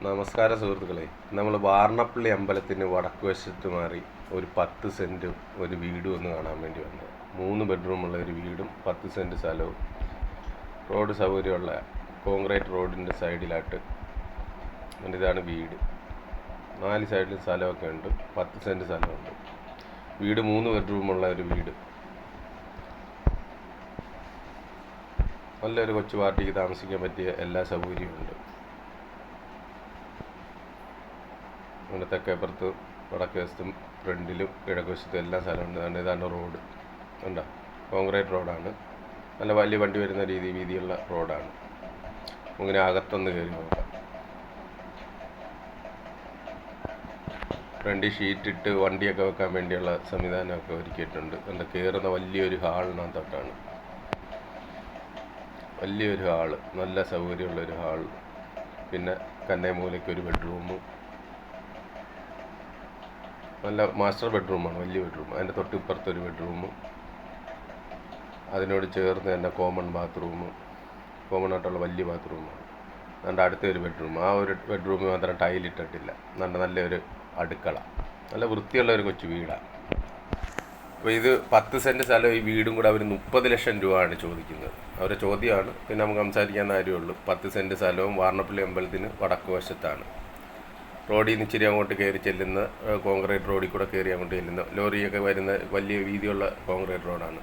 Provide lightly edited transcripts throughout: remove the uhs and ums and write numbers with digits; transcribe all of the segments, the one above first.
നമസ്കാരം സുഹൃത്തുക്കളെ. നമ്മൾ വാർണപ്പള്ളി അമ്പലത്തിന് വടക്ക് വശത്ത് മാറി ഒരു 10 സെൻറ്റ് ഒരു വീടും ഒന്ന് കാണാൻ വേണ്ടി വന്നത്. 3 ബെഡ്റൂമുള്ള ഒരു വീടും 10 സെൻറ്റ് സ്ഥലവും റോഡ് സൗകര്യമുള്ള കോൺക്രീറ്റ് റോഡിൻ്റെ സൈഡിലായിട്ട്. ഇതാണ് വീട്. 4 സൈഡിലും സ്ഥലമൊക്കെ ഉണ്ട്. 10 സെൻറ്റ് സ്ഥലമുണ്ട്. വീട് 3 ബെഡ്റൂമുള്ള ഒരു വീട്. നല്ലൊരു കൊച്ചു പാർട്ടിക്ക് താമസിക്കാൻ പറ്റിയ എല്ലാ സൗകര്യവും ഉണ്ട്. അങ്ങനെ തെക്കേപ്പുറത്ത് വടക്ക് വശത്തും ഫ്രണ്ടിലും കിഴക്ക് വശത്തും എല്ലാ സ്ഥലമുണ്ട്. ഇതാണ് റോഡ്. കണ്ടോ, കോൺക്രീറ്റ് റോഡാണ്. നല്ല വലിയ വണ്ടി വരുന്ന വീതിയുള്ള റോഡാണ്. ഇങ്ങനെ അകത്തൊന്ന് കയറി നോക്കാം. ഫ്രണ്ടിൽ ഷീറ്റിട്ട് വണ്ടിയൊക്കെ വെക്കാൻ വേണ്ടിയുള്ള സംവിധാനമൊക്കെ ഒരുക്കിയിട്ടുണ്ട്. കയറുന്ന വലിയൊരു ഹാളിനകത്തോട്ടാണ്. വലിയൊരു ഹാള്, നല്ല സൗകര്യമുള്ളൊരു ഹാള്. പിന്നെ കന്നേമൂലയ്ക്ക് ഒരു ബെഡ്റൂമും, നല്ല മാസ്റ്റർ ബെഡ്റൂമാണ്, വലിയ ബെഡ്റൂം. അതിൻ്റെ തൊട്ടിപ്പുറത്തൊരു ബെഡ്റൂമും, അതിനോട് ചേർന്ന് തന്നെ കോമൺ ആയിട്ടുള്ള വലിയ ബാത്റൂമാണ്. അതിൻ്റെ അടുത്തൊരു ബെഡ്റൂം. ആ ഒരു ബെഡ്റൂമിൽ മാത്രം ടൈലിട്ടിട്ടില്ല. നല്ലൊരു അടുക്കള. നല്ല വൃത്തിയുള്ള ഒരു കൊച്ചു വീടാണ്. അപ്പോൾ ഇത് 10 സെൻറ്റ് സ്ഥലം, ഈ വീടും കൂടെ അവർ 30 ലക്ഷം രൂപയാണ് ചോദിക്കുന്നത്. അവരുടെ ചോദ്യമാണ്. പിന്നെ നമുക്ക് സംസാരിക്കാൻ കാര്യമുള്ളൂ. 10 സെൻറ്റ് സ്ഥലവും വാർണപ്പള്ളി അമ്പലത്തിന് വടക്ക് വശത്താണ്. റോഡിൽ നിന്ന് ഇച്ചിരി അങ്ങോട്ട് കയറി ചെല്ലുന്ന കോൺക്രീറ്റ് റോഡിൽ കൂടെ കയറി അങ്ങോട്ട് ചെല്ലുന്ന ലോറിയൊക്കെ വരുന്ന വലിയ വീതിയുള്ള കോൺക്രീറ്റ് റോഡാണ്.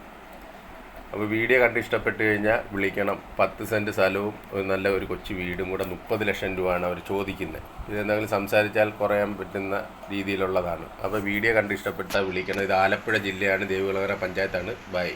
അപ്പോൾ വീഡിയോ കണ്ട് ഇഷ്ടപ്പെട്ട് കഴിഞ്ഞാൽ വിളിക്കണം. 10 സെൻറ്റ് സ്ഥലവും നല്ല ഒരു കൊച്ചു വീടും കൂടെ 30 ലക്ഷം രൂപയാണ് അവർ ചോദിക്കുന്നത്. ഇതെന്തെങ്കിലും സംസാരിച്ചാൽ കുറയാൻ പറ്റുന്ന രീതിയിലുള്ളതാണ്. അപ്പോൾ വീഡിയോ കണ്ട് ഇഷ്ടപ്പെട്ടാൽ വിളിക്കണം. ഇത് ആലപ്പുഴ ജില്ലയാണ്, ദേവികുളങ്ങര പഞ്ചായത്താണ്. ബൈ.